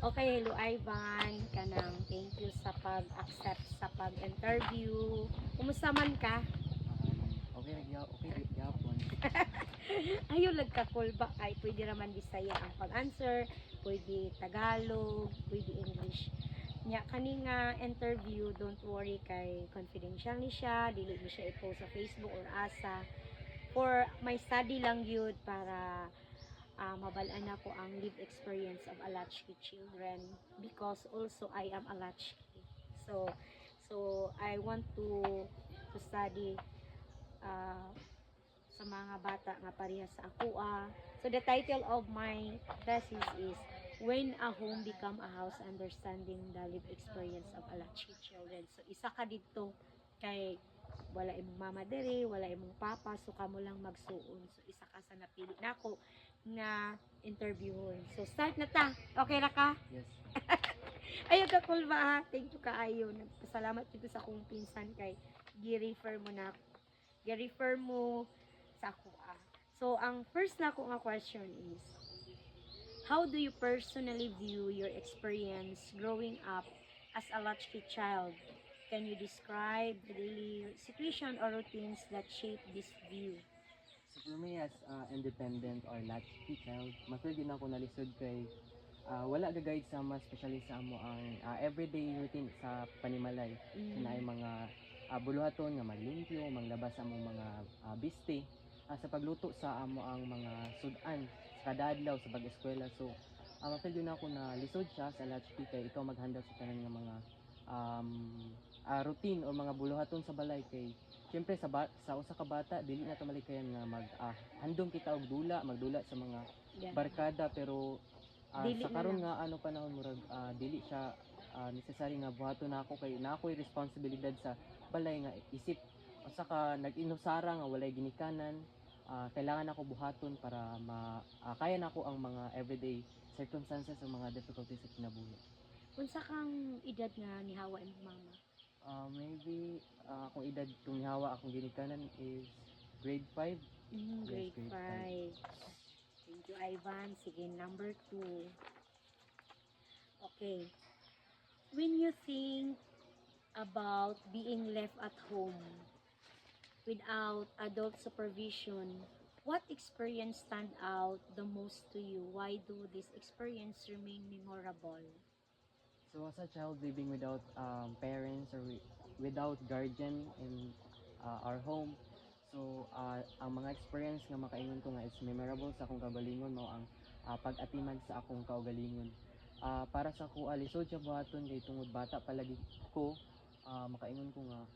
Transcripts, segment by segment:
Okay, hello Ivan. Kanang thank you sa pag-accept sa pag-interview. Kumusta man ka? Okay ra gyapon. Ayun, nagka-call back ay pwede raman Bisaya ang pag-answer, pwede Tagalog, pwede English. Nya kani nga interview, don't worry kay confidential ni siya, dili ni siya i-post sa Facebook or asa. For my study lang yun para mabalaan ako ang live experience of a latchkey children because also I am a latchkey. So I want to study uh, sa mga bata nga parehas sa ako. So the title of my thesis is When a Home Become a House, Understanding the Live Experience of a Latchkey Children. So isa ka dito kay wala imong mama dere, wala imong papa, so kamo lang magsuon. So isa ka sa napili nako na interviewon. So start na ta. Okay ra ka? Yes. Ayun ka cool ba ha? Thank you kaayo. Nagpasalamat dito sa akong pinsan kay gi-refer mo na gi-refer mo sa ako. So ang first na ko nga question is, how do you personally view your experience growing up as a latchkey child? Can you describe the daily situation or routines that shape this view? So for me as independent or latchkey child, mas din ako nalisod kay wala ga guide sa mas especially sa amo ang everyday routine sa panimalay. Kinaay mga buluhaton nga maglimpyo, manglabas sa among mga biste, sa pagluto sa amo ang mga sudan sa kada adlaw sa pag-eskwela. So mapil din ako na lisod siya sa latchkey kay ikaw maghandle sa tanan nga mga um, routine o mga buluhaton sa balay kay siyempre sa usa ka bata dili na to malikayan nga handom kita og magdula sa mga Yeah. barkada pero Dili sa na karon lang. nga panahon murag dili siya necessary nga buhaton nako kay na ako'y responsibilidad sa balay nga isip usa ka nag-inusara nga walay ginikanan. Kailangan ako buhaton para kaya nako ang mga everyday circumstances o mga difficulties sa kinabuhi. Unsa kang edad nga nihawa imong mama? Maybe akong edad kung nihawa akong ginikanan is grade 5. Yes, Grade grade 5. Thank you, Ivan. Sige, number 2. Okay. When you think about being left at home without adult supervision, what experience stand out the most to you? Why do this experience remain memorable? So as a child living without parents or without guardian in our home, so ang mga experience nga makaingon ko nga is memorable sa akong kaugalingon mo ang pag-atiman sa akong kaugalingon. Para sa ko alisod siya buhaton kay tungod bata palagi ko, makaingon ko nga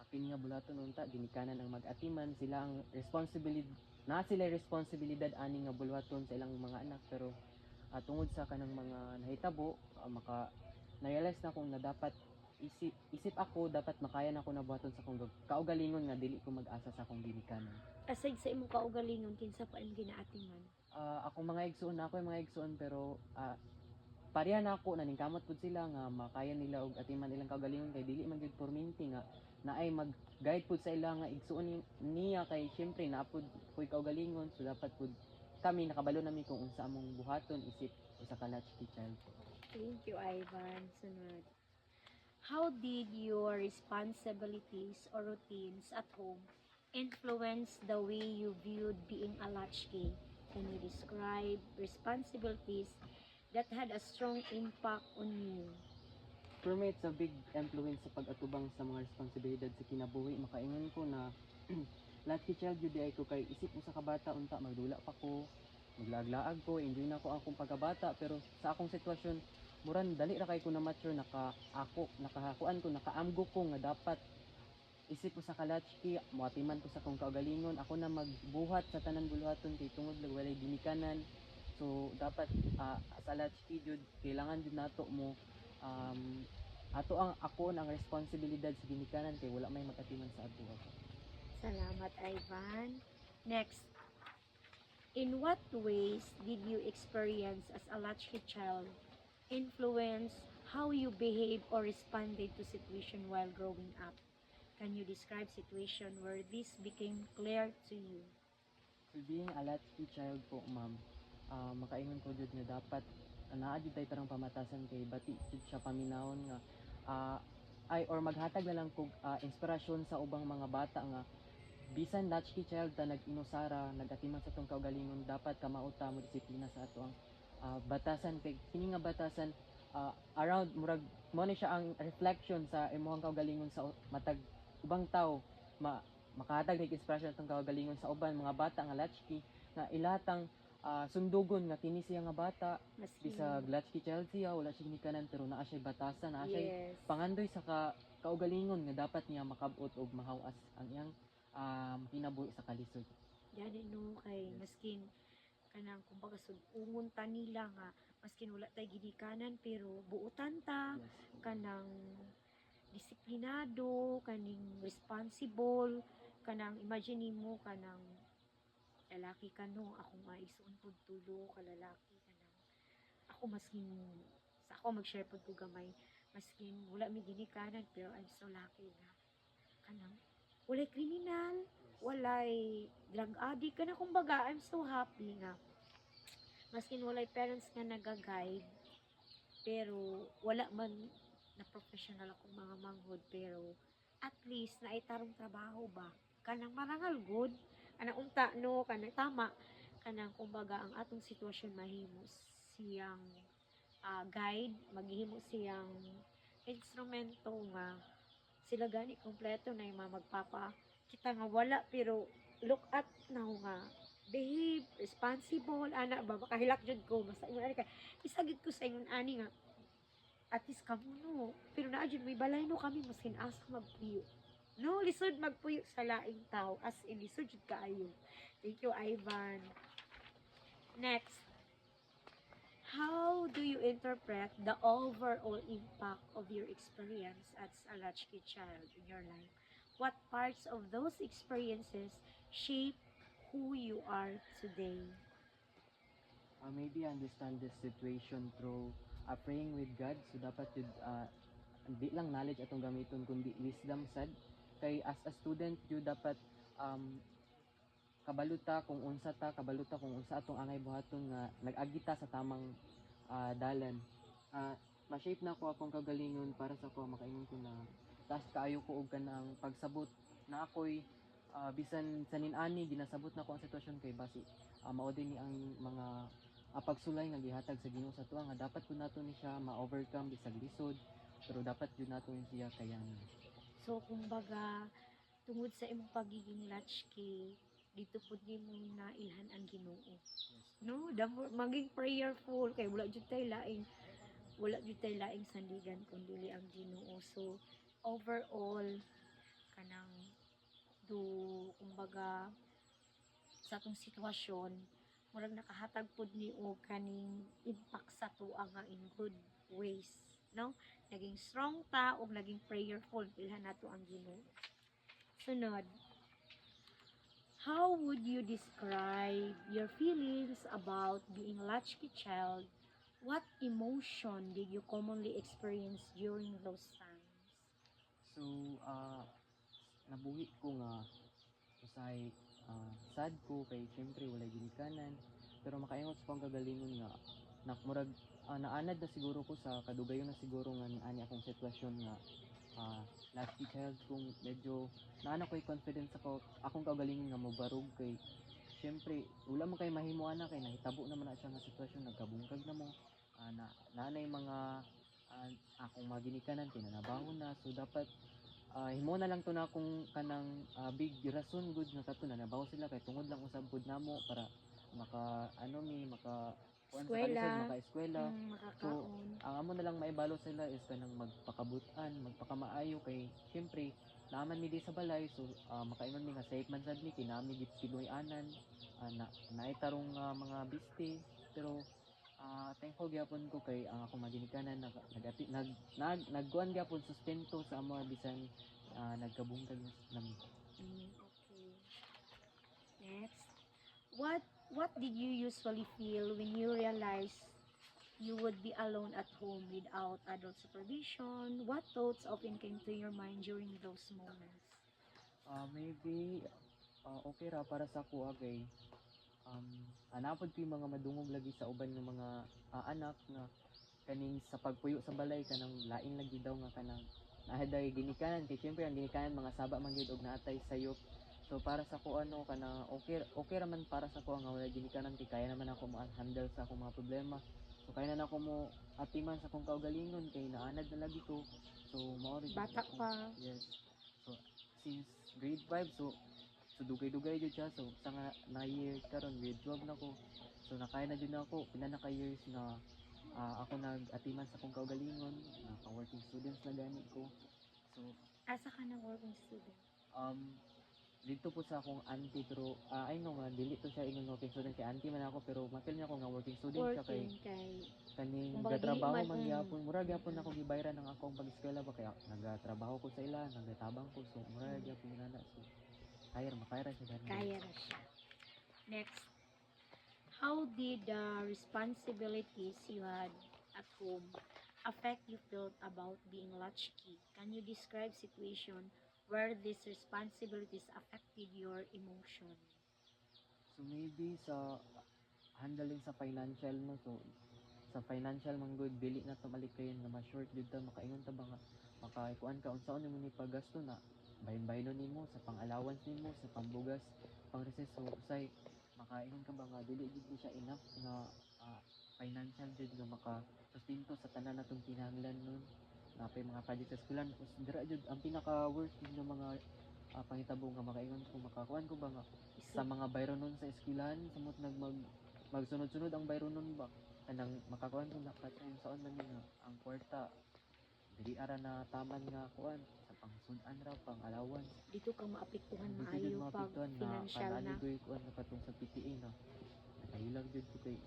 akin nga bulaton unta ginikanan ang mag-atiman sila ang responsibilidad ani nga buluhaton sa ilang mga anak pero tungod sa kanang mga nahitabo maka na-realize na kung na dapat isip ako dapat makayan ako na buhaton sa akong kaugalingon nga dili ko mag-asa sa akong ginikanan. Aside sa imong kaugalingon, kinsa pa imong ginaatingan? Akong mga igsoon na ako yung mga igsoon pero pareha na ako naningkamot pud sila nga makaya nila og atiman ilang kaugalingon kay dili man gyud porminti nga naay mag-guide pud sa ila nga igsoon niya kay syempre naapod ko'y kaugalingon so dapat pud kami nakabalo nami kung unsa among buhaton isip usa ka latchkey child. Thank you, Ivan. Sunod. How did your responsibilities or routines at home influence the way you viewed being a latchkey? Can you describe responsibilities that had a strong impact on you? For me, it's a big influence sa pag-atubang sa mga responsibilidad sa kinabuhi. Makaingon ko na latchkey child yun ay ko kay isip mo sa kabata unta magdula pa ko, maglaag-laag ko, enjoy na ko akong pagkabata pero sa akong sitwasyon muran dali ra kay ko na mature nakahakuan ko nakaamgo ko nga dapat isip ko sa kalatchkey moatiman ko sa kong kaugalingon ako na magbuhat sa tanan buluhaton kay tungod lang walay ginikanan so dapat sa latchkey jud kailangan jud nato mo ato ang ako ang responsibilidad sa ginikanan kay wala may magatiman sa ato. Salamat, Ivan. Next, in what ways did you experience as a latchkey child influence how you behave or responded to situation while growing up? Can you describe situation where this became clear to you? So being a latchkey child po ma'am, makaingon ko jud nga dapat naa jud tay tarang pamatasan kay bati jud siya paminawon nga ah, ay or maghatag na lang kog inspirasyon sa ubang mga bata nga bisan latchkey child ta nag-inusara nagatiman sa tong kaugalingon dapat kamauta mo disiplina sa ato ang batasan kay kini nga batasan around murag mo ni siya ang reflection sa imong kaugalingon sa matag ubang tao makahatag ng inspirasyon tong kaugalingon sa uban mga bata nga latchkey nga ilatang sundugon nga kini siya nga bata Maski, bisag latchkey child siya wala siya ginikanan pero naa siya batasan naa siya yes. pangandoy sa kaugalingon nga dapat niya makabot og mahawas ang iyang kinabuhi sa kalisod. Gani no kay Yes. maskin kanang kumbaga sugungon ta nila nga maskin wala tay ginikanan pero buutan ta Yes. kanang disiplinado, kaning responsible, kanang imagine mo kanang lalaki ka no, ako maisuon pud tulo ka lalaki kanang ako maskin sa ako mag-share pud ko gamay maskin wala mi ginikanan pero I'm so lucky nga kanang walay kriminal, walay drug addict kana kumbaga I'm so happy nga maskin walay parents nga naga-guide pero wala man na professional ako mga manghod pero at least naitarong trabaho ba kanang marangal good kanang unta no kanang tama kanang kumbaga ang atong sitwasyon mahimo siyang guide maghimo siyang instrumento nga sila gani kompleto na yung mga magpapa kita nga wala pero look at now nga behave responsible ana ba makahilak jud ko basta ingon ani ka isagid ko sa ingon ani nga at least kamo no pero naa jud may balay no kami maskin asa magpuyo no lisod magpuyo sa laing tao as in lisod jud kaayo thank you Ivan next how do you interpret the overall impact of your experience as a latchkey child in your life what parts of those experiences shape who you are today Maybe understand this situation through praying with God. So dapat yun, di lang knowledge atong gamiton kundi wisdom sad. Kay as a student you dapat um, kabaluta kung unsa ta, kabaluta kung unsa atong angay buhaton nga nag-agita sa tamang dalan. Ma-shape na ko akong kagalingon para sa ko makaingon ko na taas kaayo ko og kanang pagsabot na ako'y bisan sa ninani ginasabot na ko ang sitwasyon kay basi mao din ni ang mga pagsulay nga gihatag sa Ginoo sa tuwa nga dapat kun nato ni siya ma-overcome bisag lisod pero dapat jud nato ni siya kayangan. so kumbaga tungod sa imong pagiging latchkey dito pud nimo na ilhan ang Ginoo no maging prayerful kay wala jud tay laing sandigan kundi ang Ginoo so overall kanang do kumbaga sa atong sitwasyon murag nakahatag pud ni og kaning impact sa tuwa nga in good ways no naging strong ta ug naging prayerful ilhan nato ang Ginoo sunod how would you describe your feelings about being latchkey child what emotion did you commonly experience during those times So nabuhi ko nga usay sad ko kay syempre walay ginikanan pero makaingot sa kong kagalingon nga nakmurag naanad na siguro ko sa kadugayon na siguro nga ani akong sitwasyon nga latchkey child kung medyo naana ko'y confidence ako akong kagalingon nga mobarog kay syempre wala man kay mahimo ana kay nahitabo naman na siya nga sitwasyon nagkabungkag na mo nanay mga akong mga ginikanan kay nanabangon na so dapat himo na lang to na akong kanang big rason good nga kato na nabaw sila kay tungod lang usab pud namo para maka maka kuan sa eskwela kalisod maka eskwela makakaon ang amo na lang maibalo sila is kanang magpakabutan magpakamaayo kay syempre naman mi di sa balay so makaingon mi nga safe man sad mi kinami gid Pinoy-anan naitarong mga biste pero thankful gyapon ko kay ang akong maginikanan nagkuan gyapon sustento sa amo bisan nagkabungkag nami. Okay. Next. What did you usually feel when you realized you would be alone at home without adult supervision? What thoughts often came to your mind during those moments? Maybe okay ra para sa kuha kay Anapod ko yung mga madungog lagi sa uban ng mga anak nga kaning sa pagpuyo sa balay kanang lain lagi daw nga kanang nahaday ginikanan kay syempre ang ginikanan mga saba man gyud og naatay sayop. So para sa ko ano kana okay raman para sa ko nga wala ginikanan kay kaya naman ako ma-handle sa akong mga problema. So kaya na ako mo atiman sa akong kaugalingon kay naanad na lagi ko. So mao rin Bata ako. pa. Yes. So since grade 5 so dugay-dugay jud siya. So sa nga na year karon grade 12 na ko. So nakaya na jud na ako pila na ka years na ako nag-atiman sa akong kaugalingon, naka-working students na gani ko. So, Asa ka ng working student? dito po sa akong auntie pero I know nga dili to siya ingon working student kay auntie man ako pero mapil niya ako nga working student siya kay Working kay kaning kumbaga, dili gatrabaho man, man gyapon mura gyapon mm. ako gibayran ng akong pag-eskwela ba kaya nagatrabaho ko sa ila nagatabang ko so mura Mm. gyapon nana so makaya siya gani. Kaya na siya. Next, how did the responsibilities you had at home affect you felt about being latchkey? Can you describe situation where these responsibilities affected your emotion? So maybe sa handling sa financial no so sa financial man good dili na to malikayon nga ma-short jud ta makaingon ta ba nga makaikuan ka unsaon nimo ni paggasto na bahin-bahinon nimo sa pang-allowance nimo sa pambugas pang recess so usay makaingon ka ba nga dili jud ni siya enough nga financial jud nga maka sustento sa tanan natong kinahanglan nun napay mga project sa eskwelahan us dira jud ang pinaka worst jud nga mga pangitabo nga makaingon ko makakuan ko ba nga sa mga bayronon sa eskwelahan samot magsunod-sunod ang bayronon ba kanang makakuan ko nakatay saon man nga ang kwarta dili ara na taman nga kuan sa pangsudan ra pang allowance Dito kang maapektuhan dito maayo jud pag mapiktuan na financial na. kanaligoy kuan na katong sa PTA na nakahilag jud ko kay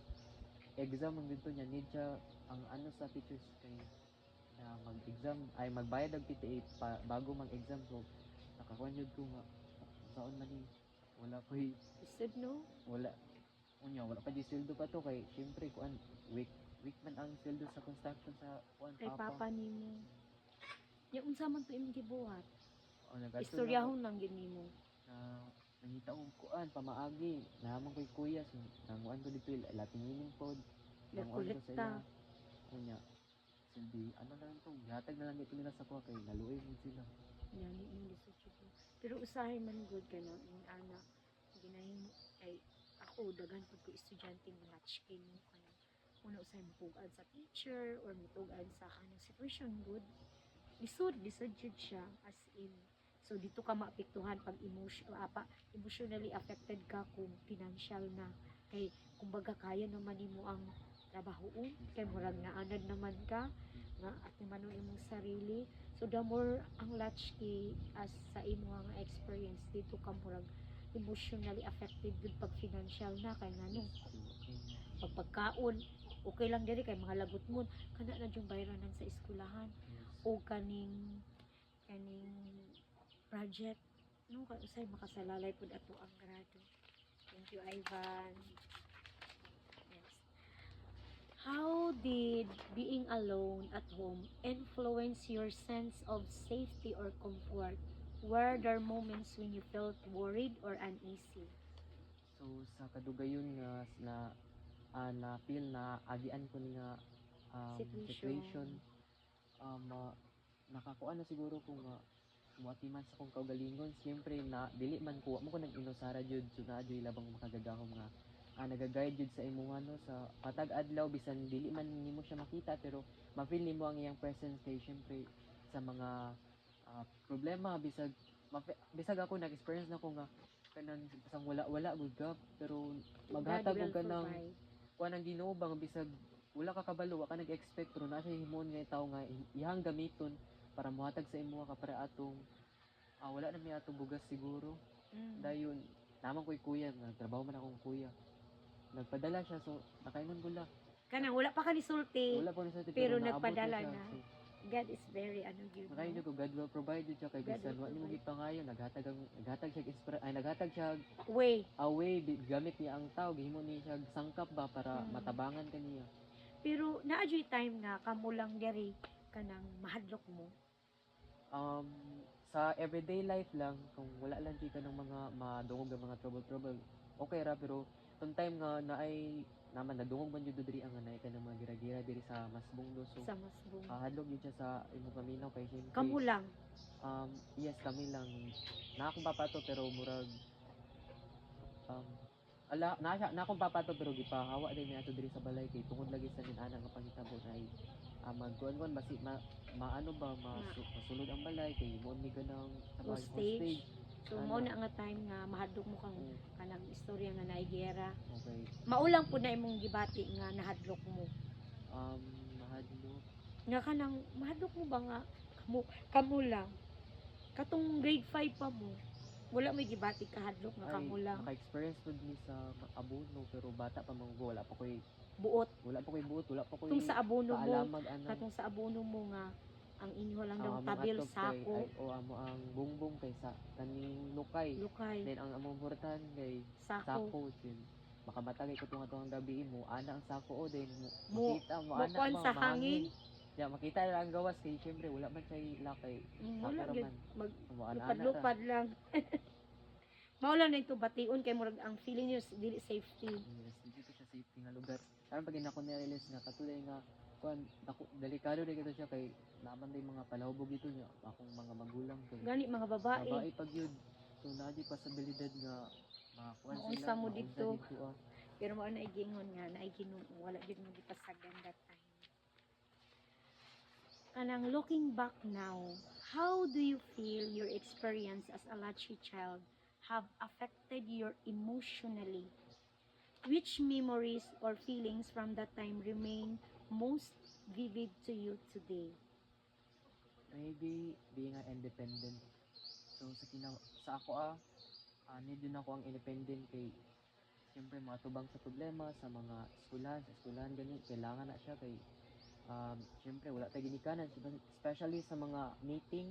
exam ang dito niya need siya ang ano sa teachers kay na mag-exam ay magbayad og PTA bago mag-exam so nakakuan jud ko nga saon man ni wala koy Isod no? wala pa di sweldo pa to kay syempre kuan week man ang sweldo sa construction sa kuan Kay papa nimo. Nya unsa man to imong gibuhat? o nagato Istoryahon lang gid nimo. na nangita og kuan pamaagi naman koy kuya so nanguan ko dito latinginin pod nanguan ko sa Kolekta. ila unya silbi ano na lang to gihatag na lang dito nila sa kuha kay naluoy mo sila Yan yung lisod jud ko. Pero usahay man good ka no in ana ginahimo ay ako daghan pud ko estudyante nga latchkey mo kana una usahay matugan sa teacher or matugan sa kanang situation good lisod jud siya as in so dito ka maapektuhan pag emotionally affected ka kung financial na kay kumbaga kaya naman nimo ang trabahoon kay murag naanad naman ka nga at naman imong sarili so the more ang latchkey as sa imo nga experience dito ka murag emotionally affected gud pag financial na kay nganong pag pagkaon okay lang diri kay mga lagot mo kana na yung bayranan sa eskwelahan o kaning project no kay usay makasalalay pud ato ang grado. Thank you, Ivan. Yes. How did being alone at home influence your sense of safety or comfort? Were there moments when you felt worried or uneasy? so sa kadugayon nga na feel na agian ko ni nga situation nakakuan na siguro ko nga muatiman sa kong kaugalingon siyempre na dili man ko mo ko nag-inusara jud so na jud labang makagagahom nga nagaguide jud sa imuha no sa patag adlaw bisan dili man nimo siya makita pero ma-feel nimo ang iyang presence kay siyempre sa mga problema bisag ako nag-experience na ko nga kanang isang wala gud ka pero maghatag og kanang kuan ang Ginoo bang bisag wala ka kabalo wa ka nag-expect pero na siya himon nga tawo nga iyang gamiton para muhatag sa imo ka para atong wala na mi atong bugas siguro dayon naman ko'y kuya nagtrabaho man akong kuya nagpadala siya so nakaingon ko la Kanang wala pa ka ni sulti wala pa ni sa pero naabot nagpadala siya. na. So, God is very yun. nakaingon ko God will provide jud siya kay God bisan will wa nimo provide. gipangayo naghatag siya naghatag siya Way. away gamit niya ang tao gihimo ni siya sangkap ba para matabangan kaniya. Pero naadyoy time nga kamo lang diri kanang mahadlok mo. Sa everyday life lang kung wala lang di ka ng mga madungog ng mga trouble okay ra pero atong time nga naay naman nadungog man jud diri ang anay kanang mga gira-gira diri sa Masbong do. So Sa Masbong. hadlok yun siya sa imong paminaw kay siyempre Kamu lang. yes kami lang na akong papato pero murag na akong papato pero gipahawa din niya ato diri sa balay kay tungod lagi sa ana nga panghitabo na ay magkuan basi maano ba masulod ang balay kay mo ni ganang sa Hostage. So Ano? mao na nga time nga mahadlok mo kang Mm. kanang istorya nga naay giyera. okay Maulang po na imong gibati nga nahadlok mo. mahadlok Nga kanang mahadlok mo ba nga kamu lang. Katong grade 5 pa mo. Wala may gibati kahadlok nga kamu lang. naka-experience pud ni sa abono pero bata pa man ko wala pa koy Buot. buot wala pa koy Tung sa abono mo, kaalamag ano katong sa abono mo nga ang inyo lang daw among tabil atop sako, kay o amo ang bungbong kay sa kaning lukay lukay, then ang among burtan kay sako. sako din makamatagay ko tunga gabi mo ana ang sako o din Mo- makita mo ana Mukuan ba sa hangin. ya makita na ang gawas kay syempre wala man siya lakay Wala sako gyud raman mag mo ana lupad-lupad lang. Maula na ito bation kay murag ang feeling niyo dili safety. yes dito sa safety nga lugar karon pag ako na-realize nga katulad nga kuan delikado rin kita siya kay naman day mga palahubog dito niya akong mga magulang kay Gani mga babae. babae pag yun so naadi posibilidad nga makakuan Maunsa sila mo maunsa dito. dito Pero mao na igingon nga na Ginoo wala gyud mo gipasagan that time. Kanang looking back now, how do you feel your experience as a latchkey child have affected your emotionally? Which memories or feelings from that time remain most vivid to you today? maybe being an independent so sa ako need din ako ang independent kay siyempre mga tubang sa problema sa mga eskwelahan gani kailangan na siya kay siyempre wala tayo ginikanan especially sa mga meeting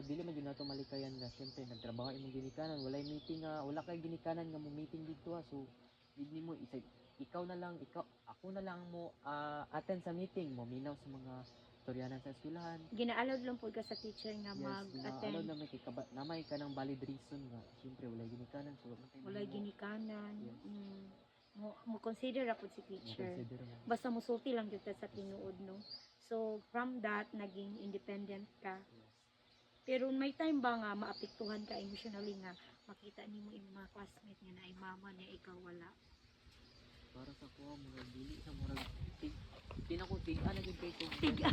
dili man gyud nato malikayan nga siyempre nagtrabaho imong ginikanan walay meeting wala kay ginikanan nga mo meeting dito so hindi mo ikaw ako na lang mo attend sa meeting mo minaw sa mga istoryanan sa eskwelahan Ginaalod lang po ka sa teacher nga ano mag-attend. na may namay ka ng valid reason nga siyempre walay ginikanan so Wala ginikanan. Yes. Mo consider ako si teacher. consider mo Basta musulti lang gyud ta sa tinuod no. So from that naging independent ka. yes. Pero may time ba nga maapektuhan ka emotionally nga makita nimo imong mga classmate nga naay mama niya ikaw wala. Para sa ko murag dili sa murag tinan na gyud kay ko Tiga.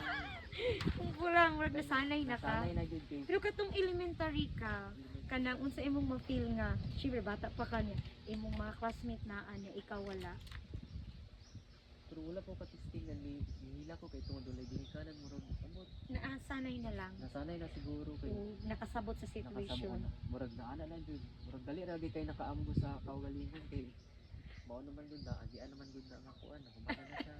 Kung pulang murag nasanay na ka. nasanay na gyud kay Pero katong elementary ka, kanang unsa imong ma-feel nga, syempre bata pa ka niya, imong mga classmate na anya ikaw wala. pero wala ko katisting nga nihila ko kay tungod walay ginikanan murag amot Naasanay na lang. nasanay na siguro kay O nakasabot sa nakasabo situation. na murag naana lang jud murag dali ra gyud kay nakaambo sa kaugalingon kay mao naman gud na agian naman gud na nga kuan humana na siya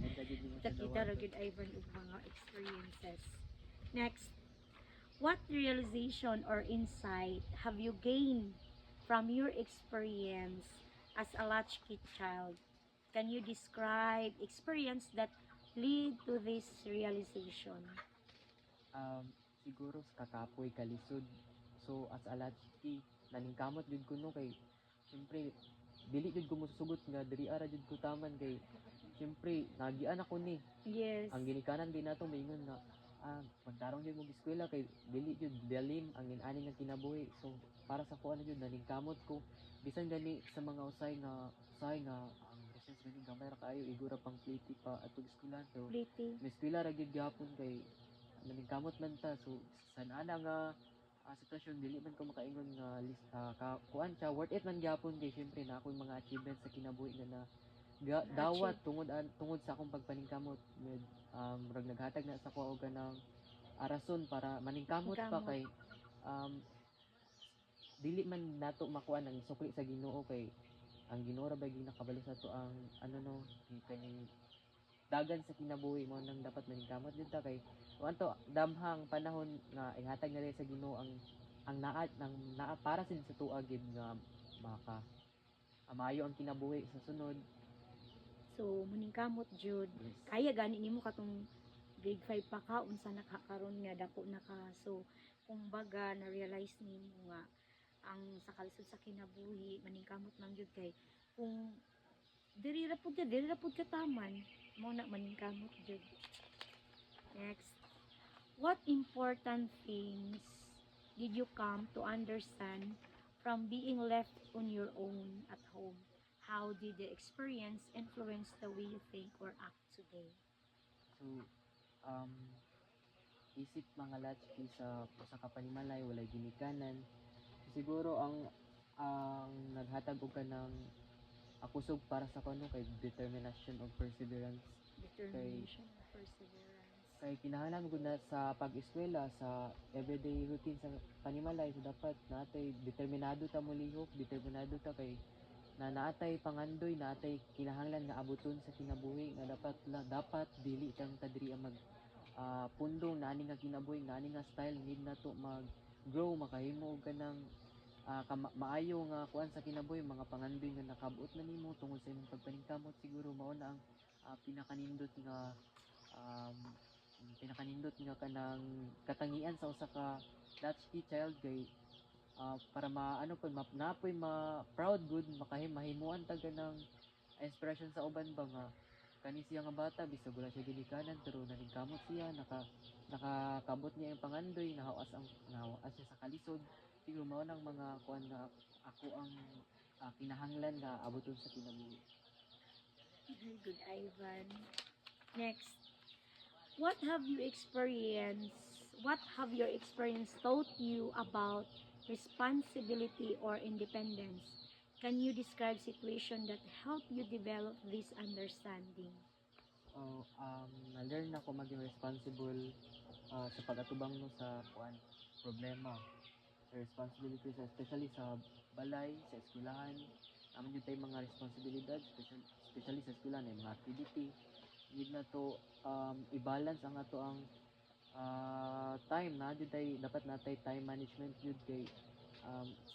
and gid mo siya Kita ra gid Ivan og mga experiences. Next, what realization or insight have you gained from your experience as a latchkey child? Can you describe experience that lead to this realization? siguro sa kakapoy kalisod so as a latchkey naningkamot jud ko no kay syempre dili jud ko mosusugot nga diri ara jud ko taman kay syempre nagian ako ni Yes. ang ginikanan din nato maingon nga magtarong jud mo eskwela kay dili jud dalim ang inani nga kinabuhi so para sa kuan jud naningkamot ko bisan gani sa mga usay nga ang recess gani gamay ra kaayo igura pang pliti pa atong eskwelahan so Pretty. may eskwela ra gyud gyapon kay naningkamot man ta so sa ana nga sitwasyon dili man ko makaingon nga list kuan siya worth it man gyapon kay syempre na ako mga achievements sa kinabuhi nga dawat tungod sa akong pagpaningkamot murag naghatag na sa ko og kanang rason para maningkamot pa Kamot. kay dili man nato makuan ang sukli sa Ginoo kay ang Ginoo ra ba gyud nakabalo sa to ang ano no kay dagan sa kinabuhi mo nang dapat maningkamot jud ta kay wanto damhang panahon nga ihatag na rin sa Ginoo ang naa para sin sa tuwa gid nga maka maayo ang kinabuhi sa sunod. So, maningkamot jud. Yes. Kaya gani nimo katong grade 5 pa ka unsa nakakaron nga dako na ka. So, kumbaga na realize nimo nga ang sa kalisod sa kinabuhi maningkamot man gyud kay kung diri ra pud ka taman mo na maningkamot gyud. Next, what important things did you come to understand from being left on your own at home? How did the experience influence the way you think or act today? So, um, isip mga latchkey sa usa ka panimalay walay ginikanan. Siguro ang naghatag og kanang akusog para sa kano kay determination of perseverance. Determination and perseverance. Kay kinahanglan gud na sa pag-eskwela sa everyday routine sa panimalay so dapat natay determinado ta mo lihok, determinado ta kay na naatay pangandoy, naatay kinahanglan nga abuton sa kinabuhi nga dapat dili kang tadiri ang mag pundong na ani nga kinabuhi na ani nga style need na to mag grow makahimo og kanang maayo nga kuan sa kinabuhi mga pangandoy nga nakabuot na nimo tungod sa imong pagpaningkamot siguro mao na ang pinakanindot nga um, kanang katangian sa usa ka latchkey child kay para maano pud napoy ma proud good mahimuan ta ganang inspiration sa uban ba nga kani siya nga bata bisag wala siya ginikanan pero naningkamot siya nakakabot niya ang pangandoy nahawas siya sa kalisod siguro mao nang mga kuan nga ako ang kinahanglan nga abuton sa kinabuhi. Very good, Ivan. Next, what have you experienced? What have your experience taught you about responsibility or independence? Can you describe situation that help you develop this understanding? Na-learn na ako maging responsible sa pag-atubang no sa kuan problema sa responsibility especially sa balay sa eskwelahan naman yun tayo mga responsibilidad especially sa eskwelahan mga activity need na to i-balance ang ato ang time na jud tay dapat natay time management jud kay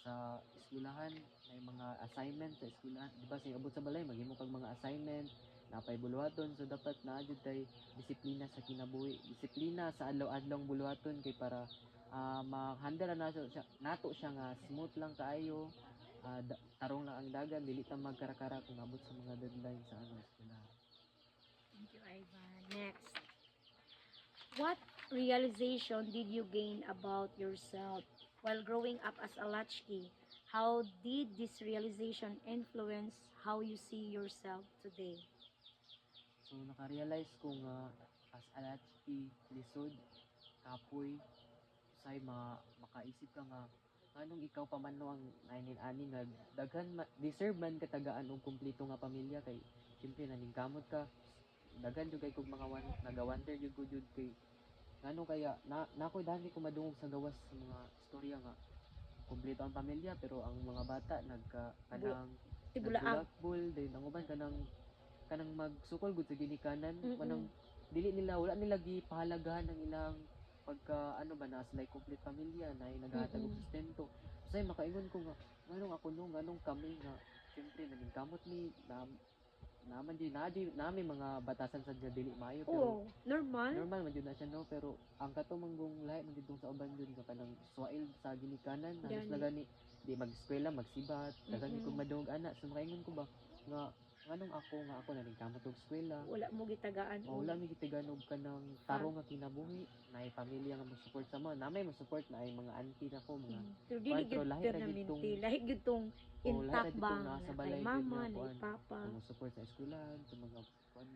sa eskwelahan may mga assignment sa eskwelahan di ba sa abot sa balay maghimo kag mga assignment napay buluhaton so dapat naa jud tay disiplina sa kinabuhi disiplina sa adlaw-adlaw buluhaton kay para ma-handle na nato siya nga smooth lang kaayo tarong lang ang dagan dili ta magkarakara kung abot sa mga deadline sa eskwelahan. Thank you, Ivan. Next, what realization did you gain about yourself while growing up as a latchkey? How did this realization influence how you see yourself today? So naka-realize ko nga as a latchkey lisod kapoy say makaisip ka nga anong ikaw pa man no ang nainin-ani nga daghan deserve man katagaan og kumpleto nga pamilya kay siyempre naningkamot ka daghan jud kay kog mga nagawander jud ko jud kay ngano kaya nakoy dami ko madungog sa gawas sa mga istorya nga kumpleto ang pamilya pero ang mga bata kanang Tibulaang. nagbulakbol din ang uban kanang magsukol gud sa ginikanan Mm-mm. manang dili nila wala nila gipahalagahan ang ilang pagka ano ba na sila complete pamilya na naghahatag og Mm-mm. sustento say makaingon ko nga nganong ako no nganong kami nga syempre naningkamot ni naman di nami mga batasan sa dili maayo pero Oo, normal. normal man jud na siya no pero ang katumanggong lahi man jud sa uban jud nga kanang suwail sa ginikanan halos Gani. na gani di mag-eskwela magsibat daghan Mm-mm. kog madungog ana so makaingon ko ba nga nganong ako naningkamot og eskwela Wala mo gitagaan og wala mi gitiganog kanang tarong nga kinabuhi naay pamilya nga mo-support sa mo namay mo-support na ay mga auntie na ko mga Pero dili Pero gyud lahi ra gid tong- permanente, lahi gyud tong intact lahi ra ba gid tong nasa na kay balay gyud mama, nga na kuan papa. mo-support sa eskwelahan sa mga kuan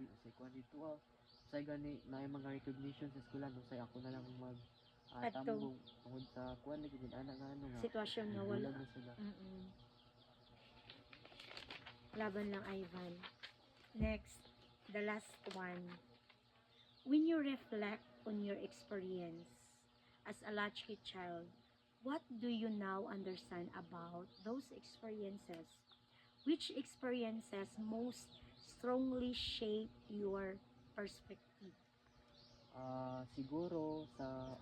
dito say gani naay mga recognition sa eskwelahan say ako na lang mag Adto. tambong tungod sa kuan lagi gid ana nga ano nga Sitwasyon nga wala. bulag na sila. Laban lang, Ivan. Next, the last one. When you reflect on your experience as a latchkey child, what do you now understand about those experiences? Which experiences most strongly shape your perspective? Siguro sa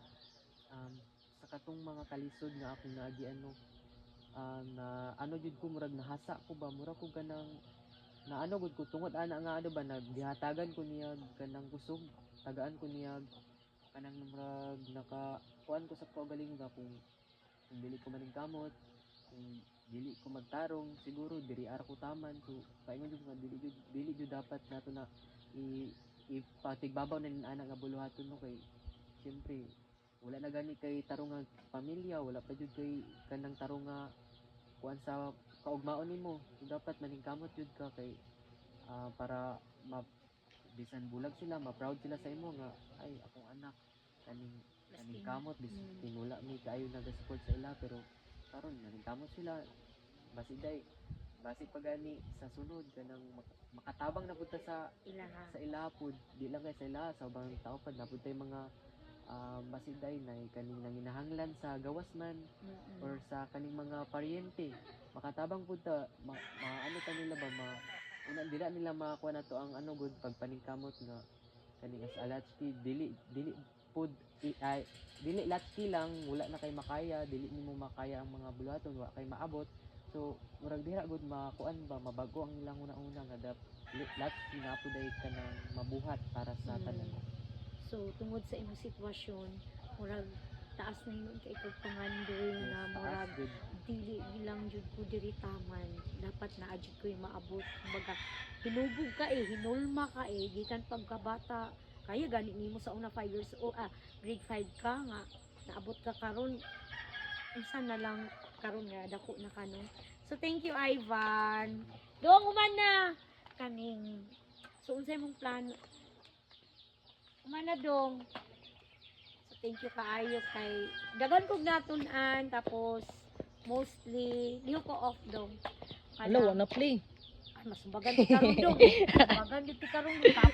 katong mga kalisod nga akong naagi na ano jud ko murag nahasa ko ba murag ko ganang na ano gud ko tungod ana nga ano ba naggihatagan ko niya kanang kusog tagaan ko niya kanang murag naka kuan ko sa kaugalingon nga kung dili ko maningkamot kung dili ko magtarong siguro diri ara ko taman, so paingon jud nga dili jud dapat nato na ipatigbabaw na nin ana nga buluhaton no, kay siyempre wala na gani kay tarong nga pamilya, wala pa jud kay kanang tarong nga kuan sa kaugmaon nimo, so dapat maningkamot jud ka kay para bisan bulag sila, ma-proud sila sa imo nga ay akong anak kaning kamot wala mi kaayo nag-support sa ila, pero karon naningkamot sila basi pagani sa sunod kanang makatabang na punta sa Ilaha. ilapod, di lang kay sa ila sa ubang tao pad napuntay mga basiday na kaning nanginahanglan sa gawas man or sa kaning mga paryente, makatabang punta ano ta nila ba una dila nila makuha na to ang ano good pagpaningkamot nga kaning as alatki dili pud ay dili latki lang wala na kay makaya, dili nimo makaya ang mga buluhaton, wala kay maabot, so murag dira gud makuan ba mabago ang ilang una-una nga latki na pud ay kanang mabuhat para sa tanan. So tungod sa imong sitwasyon, murag taas na yun kay ikaw pangandoy nga murag dili lang jud ko diri taman, dapat na jud ko maabot, kumbaga hinubog ka hinulma ka gikan pagkabata, kaya gani nimo sa una 5 years old grade 5 ka nga naabot ka karon, unsa na lang karon nga dako na kanon. So thank you Ivan. Doong human na kaning, so unsay mong plano humana dong. So thank you kaayo kay dagan kog natun-an, tapos mostly liho ko off dong. Hello, wanna play? Ay mas bagan ti karon dong. Bagan ti karon tapos